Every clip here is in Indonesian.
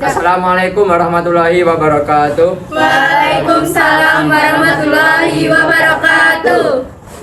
Assalamualaikum warahmatullahi wabarakatuh. Waalaikumsalam warahmatullahi wabarakatuh.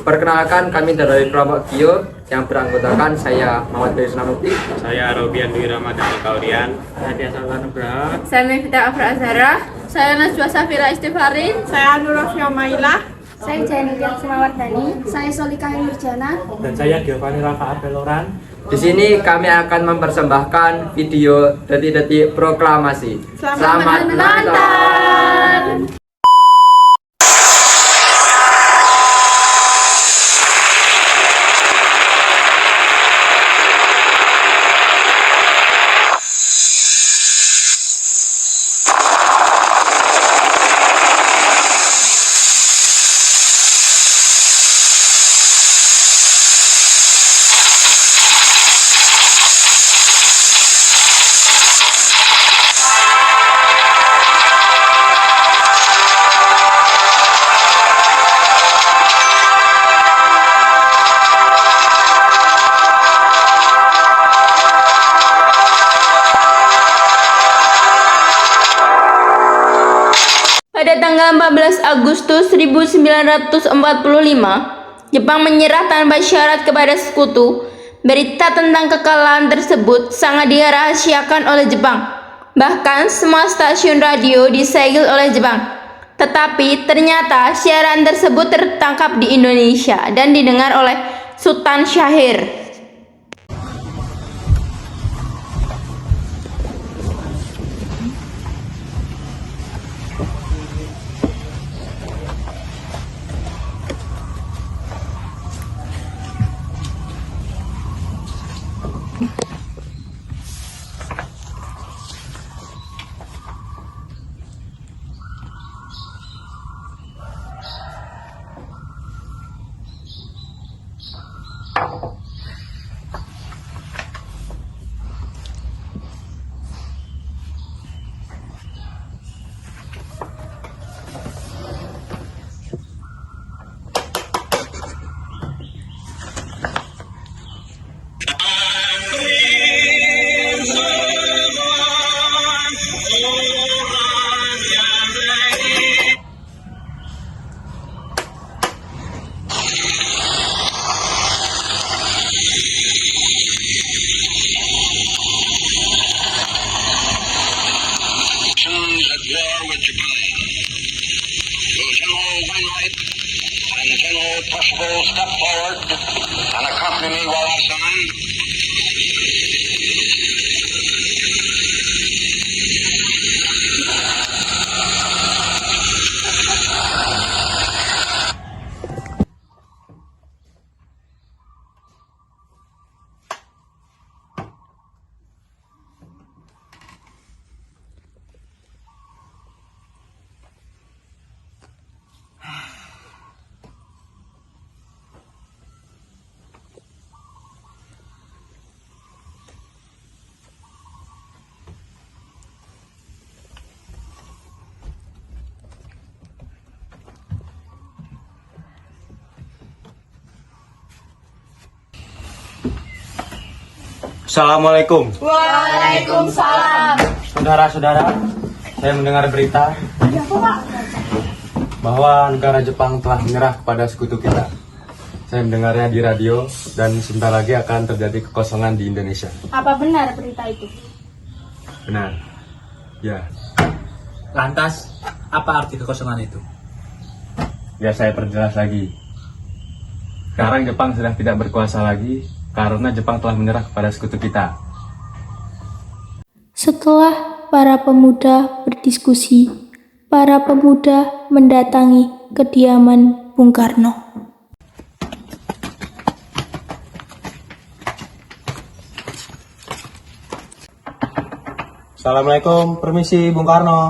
Perkenalkan, kami dari kelompok Gio yang beranggotakan saya Muhammad Trisna Mukti, Saya Robian Dwi Ramadhan Kaurian. saya Tiasa Nugraha, Saya Mifta Afra Azhara. Saya Najwa Safira Istifarin. Saya Nurofio Mailah. Saya Jani Semawardani. Saya Solika Nurjana. Dan saya Giovanni Rafa Abeloran. Di sini kami akan mempersembahkan video detik-detik proklamasi. Selamat menonton. Pada tanggal 14 Agustus 1945, Jepang menyerah tanpa syarat kepada sekutu. Berita tentang kekalahan tersebut sangat dirahasiakan oleh Jepang. Bahkan semua stasiun radio disegel oleh Jepang. Tetapi ternyata siaran tersebut tertangkap di Indonesia dan didengar oleh Sultan Syahrir. At war with Japan. Lieutenant Wainwright and General Percival step forward and accompany me while I sign. Assalamualaikum. Waalaikumsalam. Saudara-saudara, saya mendengar berita bahwa negara Jepang telah menyerah kepada sekutu kita. Saya mendengarnya di radio dan sebentar lagi akan terjadi kekosongan di Indonesia. Apa benar berita itu? Benar. Ya, Lantas, apa arti kekosongan itu? biar saya perjelas lagi. Sekarang Jepang sudah tidak berkuasa lagi karena Jepang telah menyerah kepada sekutu kita. Setelah para pemuda berdiskusi, para pemuda mendatangi kediaman Bung Karno. Assalamualaikum, permisi Bung Karno.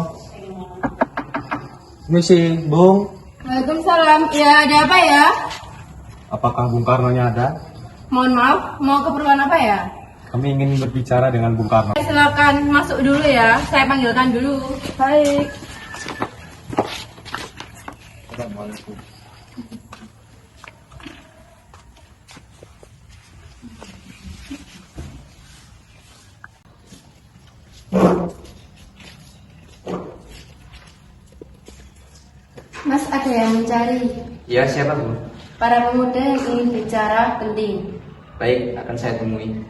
Permisi, Bung. Waalaikumsalam. Ya, ada apa ya? Apakah Bung Karno-nya ada? Mohon maaf, mau keperluan apa ya? Kami ingin berbicara dengan Bung Karno. Silakan masuk dulu ya. Saya panggilkan dulu. Baik. Assalamualaikum. mencari. Ya, siapa Bu? Para pemuda yang ingin bicara penting. Baik, akan saya temui.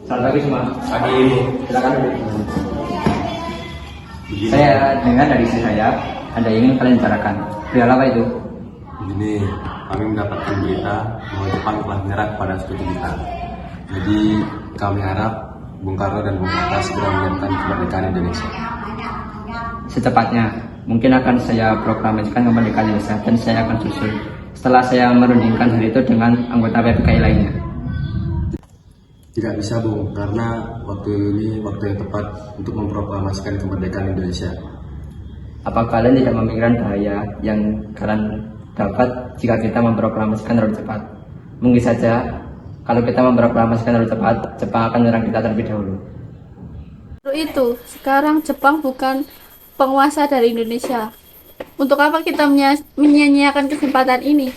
Selamat pagi semua. Pagi. Silakan duduk. Saya dengar dari istri saya, ada yang ingin kalian bicarakan. Perihal apa itu? Begini, kami mendapatkan berita bahwa Jepang telah menyerah kepada sekutu kita. Jadi kami harap Bung Karno dan Bung Hatta segera menyiapkan kemerdekaan Indonesia. Secepatnya, mungkin akan saya proklamasikan kemerdekaan Indonesia dan saya akan susul setelah saya merundingkan hal itu dengan anggota PPKI lainnya. Tidak bisa Bung, karena waktu ini waktu yang tepat untuk memproklamasikan kemerdekaan Indonesia. Apa kalian tidak memikirkan bahaya yang kalian dapat jika kita memproklamasikan terlalu cepat? Mungkin saja kalau kita memproklamasikan terlalu cepat, Jepang akan menyerang kita terlebih dahulu. Itu, sekarang Jepang bukan penguasa dari Indonesia. Untuk apa kita menyia-nyiakan kesempatan ini?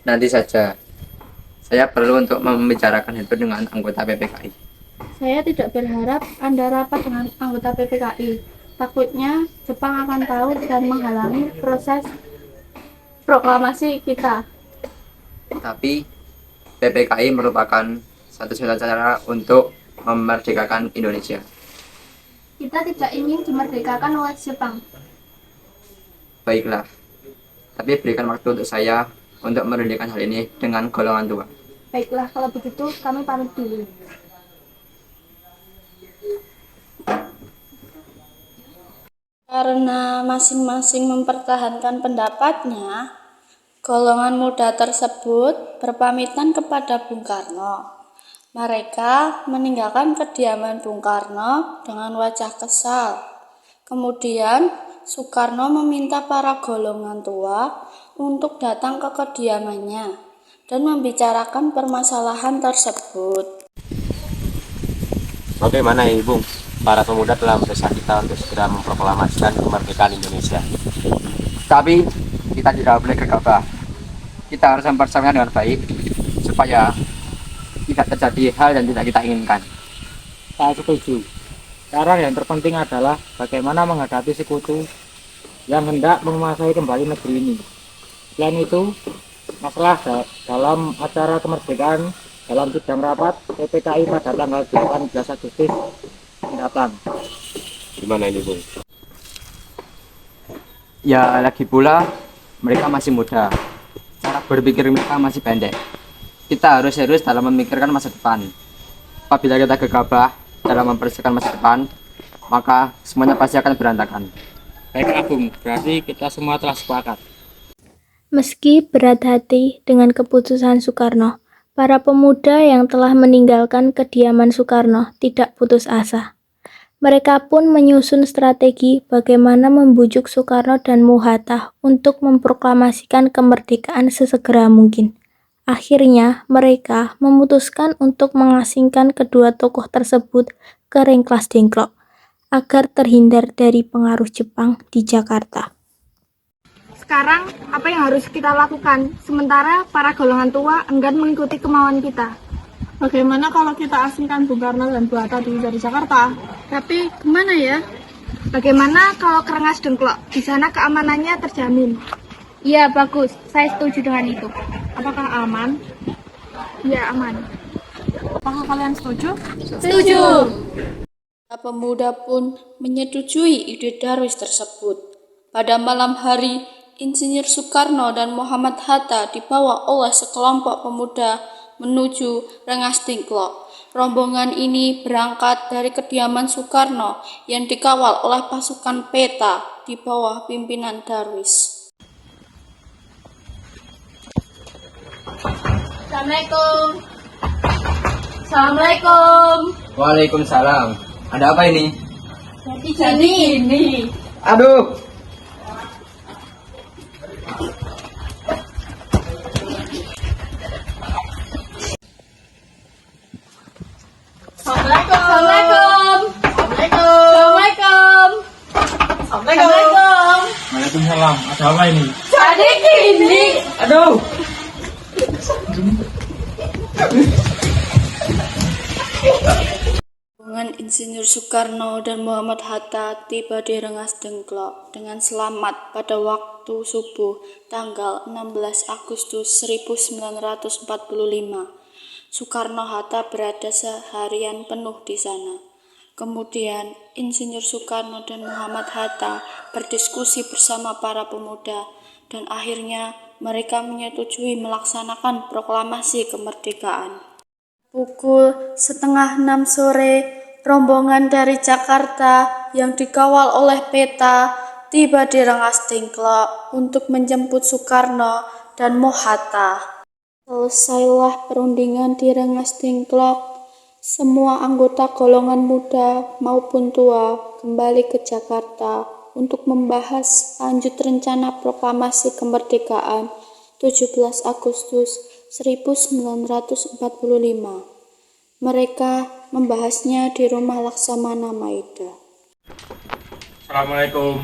Nanti saja. Saya perlu untuk membicarakan itu dengan anggota PPKI. Saya tidak berharap Anda rapat dengan anggota PPKI. Takutnya Jepang akan tahu dan menghalangi proses proklamasi kita. Tapi PPKI merupakan satu-satunya cara untuk memerdekakan Indonesia. Kita tidak ingin dimerdekakan oleh Jepang. Baiklah, tapi berikan waktu untuk saya untuk merundingkan hal ini dengan golongan tua. Baiklah, kalau begitu kami pamit dulu. Karena masing-masing mempertahankan pendapatnya, golongan muda tersebut berpamitan kepada Bung Karno. Mereka meninggalkan kediaman Bung Karno dengan wajah kesal. Kemudian, Soekarno meminta para golongan tua untuk datang ke kediamannya dan membicarakan permasalahan tersebut. Bagaimana ya Bung? Para pemuda telah mendesak kita untuk segera memproklamasikan kemerdekaan Indonesia. Tapi kita tidak boleh gegabah. Kita harus mempersiapkan dengan baik supaya tidak terjadi hal yang tidak kita inginkan. Saya setuju. Sekarang yang terpenting adalah bagaimana menghadapi sekutu yang hendak menguasai kembali negeri ini. Selain itu, masalah dalam acara kemerdekaan dalam sidang rapat PPKI pada tanggal 18 Agustus mendatang. Gimana ini Bung? Ya, lagi pula mereka masih muda. Cara berpikir mereka masih pendek. Kita harus serius dalam memikirkan masa depan. Apabila kita gegabah dalam mempersiapkan masa depan, maka semuanya pasti akan berantakan. Baiklah Bung, berarti kita semua telah sepakat. Meski berat hati dengan keputusan Soekarno, para pemuda yang telah meninggalkan kediaman Soekarno tidak putus asa. Mereka pun menyusun strategi bagaimana membujuk Soekarno dan Hatta untuk memproklamasikan kemerdekaan sesegera mungkin. Akhirnya, mereka memutuskan untuk mengasingkan kedua tokoh tersebut ke Rengklas Dengklok agar terhindar dari pengaruh Jepang di Jakarta. Sekarang, apa yang harus kita lakukan? Sementara para golongan tua enggan mengikuti kemauan kita. Bagaimana kalau kita asingkan Bung Karno dan Bu Hatta dari Jakarta? Tapi kemana ya? Bagaimana kalau ke Rengas Dengklok? Di sana keamanannya terjamin. Iya, bagus. Saya setuju dengan itu. Apakah aman? Iya, aman. Apakah kalian setuju? Setuju. Pemuda pun menyetujui ide Darwis tersebut. Pada malam hari, Insinyur Soekarno dan Muhammad Hatta dibawa oleh sekelompok pemuda menuju Rengas Dengklok. Rombongan ini berangkat dari kediaman Soekarno yang dikawal oleh pasukan peta di bawah pimpinan Darwis. Assalamualaikum. Assalamualaikum. Waalaikumsalam. Ada apa ini? Jadi ini. Aduh. Assalamualaikum. Assalamualaikum. Assalamualaikum. Waalaikumsalam. Ada apa ini? Jadi gini. Aduh. rombongan Insinyur Soekarno dan Muhammad Hatta tiba di Rengas Dengklok dengan selamat pada waktu subuh tanggal 16 Agustus 1945. Soekarno-Hatta berada seharian penuh di sana. Kemudian Insinyur Soekarno dan Muhammad Hatta berdiskusi bersama para pemuda dan akhirnya mereka menyetujui melaksanakan proklamasi kemerdekaan. Pukul 5:30 sore, rombongan dari Jakarta yang dikawal oleh Peta tiba di Rengas Dengklok untuk menjemput Soekarno dan Hatta. Selesailah perundingan di Rengas Dengklok. Semua anggota golongan muda maupun tua kembali ke Jakarta untuk membahas lanjut rencana proklamasi kemerdekaan 17 Agustus 1945. Mereka membahasnya di Rumah Laksamana Maida. Assalamualaikum.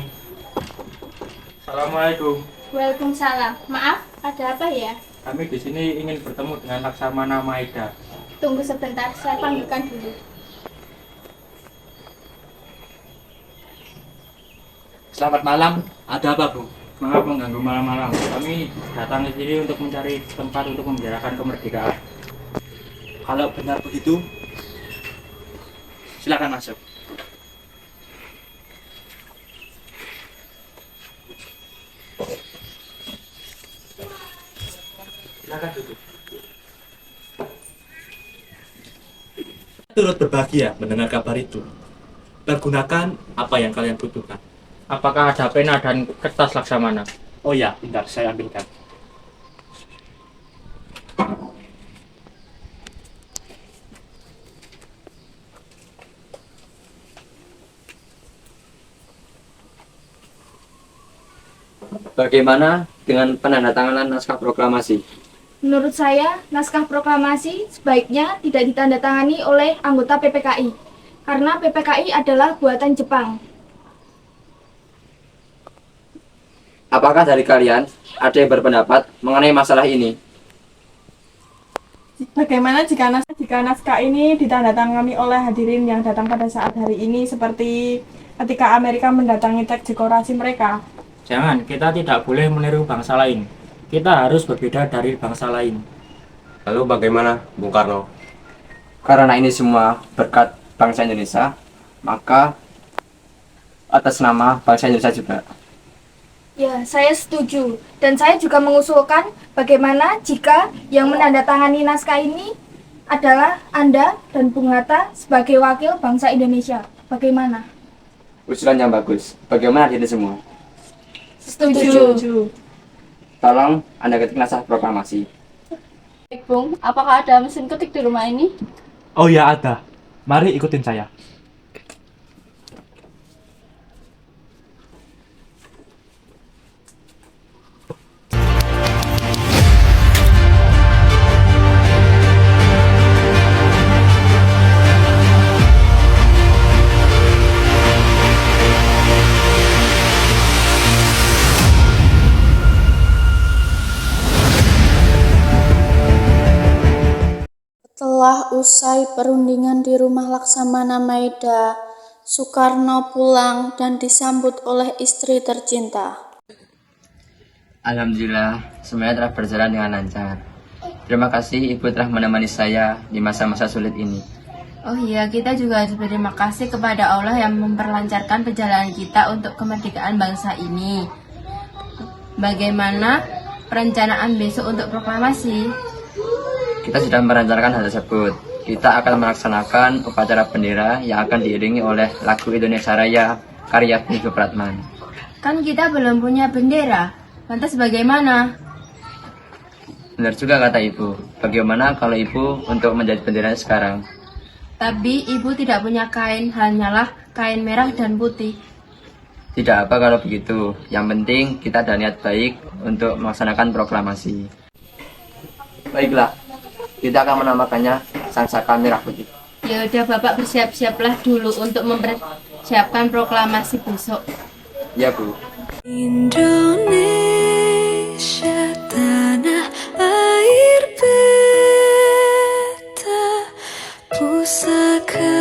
Assalamualaikum. Waalaikumsalam. Maaf, ada apa ya? Kami di sini ingin bertemu dengan Laksamana Maida. Tunggu sebentar, saya panggilkan dulu. Selamat malam. Ada apa, Bu? Maaf mengganggu malam-malam. Kami datang ke sini untuk mencari tempat untuk membicarakan kemerdekaan. Kalau benar begitu, silakan masuk. Silakan duduk. Turut berbahagia mendengar kabar itu. Pergunakan apa yang kalian butuhkan. Apakah ada pena dan kertas Laksamana? Oh ya, bentar, saya ambilkan. Bagaimana dengan penandatanganan naskah proklamasi? Menurut saya, naskah proklamasi sebaiknya tidak ditandatangani oleh anggota PPKI, karena PPKI adalah buatan Jepang. Apakah dari kalian ada yang berpendapat mengenai masalah ini? Bagaimana jika naskah ini ditandatangani oleh hadirin yang datang pada saat hari ini seperti ketika Amerika mendatangi teks dekorasi mereka? Jangan, kita tidak boleh meniru bangsa lain. Kita harus berbeda dari bangsa lain. Lalu bagaimana, Bung Karno? Karena ini semua berkat bangsa Indonesia, maka atas nama bangsa Indonesia juga. Ya, saya setuju. Dan saya juga mengusulkan bagaimana jika yang menandatangani naskah ini adalah Anda dan Bung Hatta sebagai wakil bangsa Indonesia. Bagaimana? Usulan yang bagus. Bagaimana diri semua? Setuju. Tolong Anda ketik naskah proklamasi. Baik, Bung, apakah ada mesin ketik di rumah ini? Oh ya, ada. Mari ikutin saya. Setelah usai perundingan di Rumah Laksamana Maida, Soekarno pulang dan disambut oleh istri tercinta. Alhamdulillah, semuanya telah berjalan dengan lancar. Terima kasih Ibu telah menemani saya di masa-masa sulit ini. Oh iya, kita juga harus berterima kasih kepada Allah yang memperlancarkan perjalanan kita untuk kemerdekaan bangsa ini. Bagaimana perencanaan besok untuk proklamasi? Kita sudah merencanakan hal tersebut. Kita akan melaksanakan upacara bendera yang akan diiringi oleh lagu Indonesia Raya karya Habibie Pratman. Kan kita belum punya bendera. Lantas bagaimana? Benar juga kata Ibu. Bagaimana kalau Ibu untuk menjadi bendera sekarang? Tapi ibu tidak punya kain, hanyalah kain merah dan putih. Tidak apa kalau begitu. Yang penting kita ada niat baik untuk melaksanakan proklamasi. Baiklah, kita akan menamakannya Sangsaka Merah Putih. Ya udah, Bapak bersiap-siaplah dulu untuk mempersiapkan proklamasi besok. Ya, Bu. Indonesia tanah air beta pusaka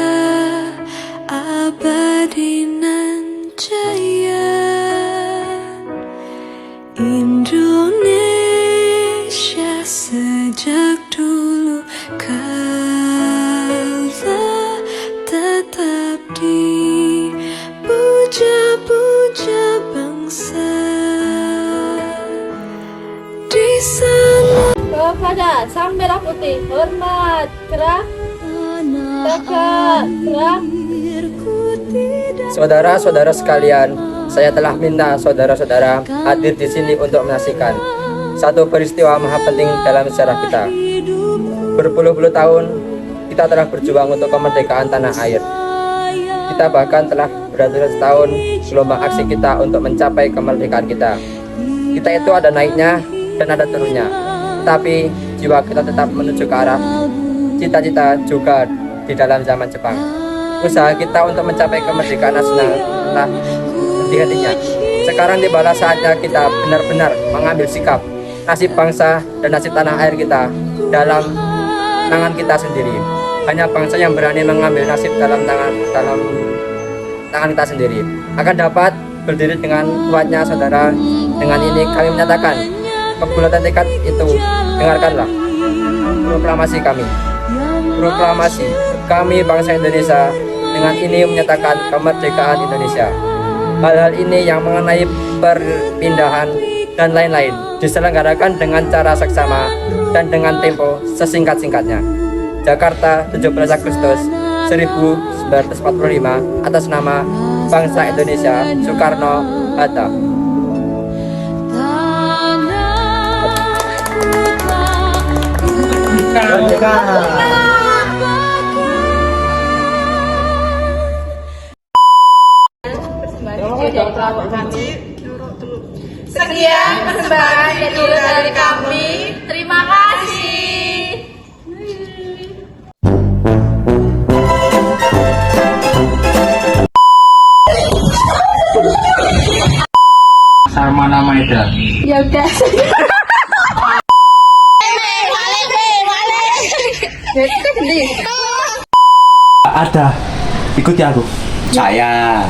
bangsa di sana. Kepada Sang Merah Putih, hormat, gerak, tegak, gerak. Saudara-saudara sekalian, saya telah minta saudara-saudara hadir di sini untuk menyaksikan satu peristiwa maha penting dalam sejarah kita. Berpuluh-puluh tahun kita telah berjuang untuk kemerdekaan tanah air. Kita bahkan telah beratus tahun gelombang aksi kita untuk mencapai kemerdekaan kita. Kita itu ada naiknya dan ada turunnya, tapi jiwa kita tetap menuju ke arah cita-cita juga di dalam zaman Jepang. Usaha kita untuk mencapai kemerdekaan nasional telah henti-hentinya. Sekarang tibalah saatnya kita benar-benar mengambil sikap. Nasib bangsa dan nasib tanah air kita dalam tangan kita sendiri. Hanya bangsa yang berani mengambil nasib dalam tangan kita sendiri akan dapat berdiri dengan kuatnya, saudara. Dengan ini kami menyatakan kebulatan tekad itu. Dengarkanlah proklamasi kami. Proklamasi kami bangsa Indonesia dengan ini menyatakan kemerdekaan Indonesia. Hal-hal ini yang mengenai perpindahan dan lain-lain diselenggarakan dengan cara seksama dan dengan tempo sesingkat-singkatnya. Jakarta, 17 Agustus 1945 atas nama bangsa Indonesia, Soekarno-Hatta. Sekian persembahan dari kami. Terima kasih. Sarmana Maeda. Ya udah. Ada. Ikuti aku. Saya.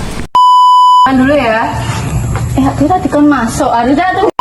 Dulu ya. Kita dikon masuk. Harusnya tuh.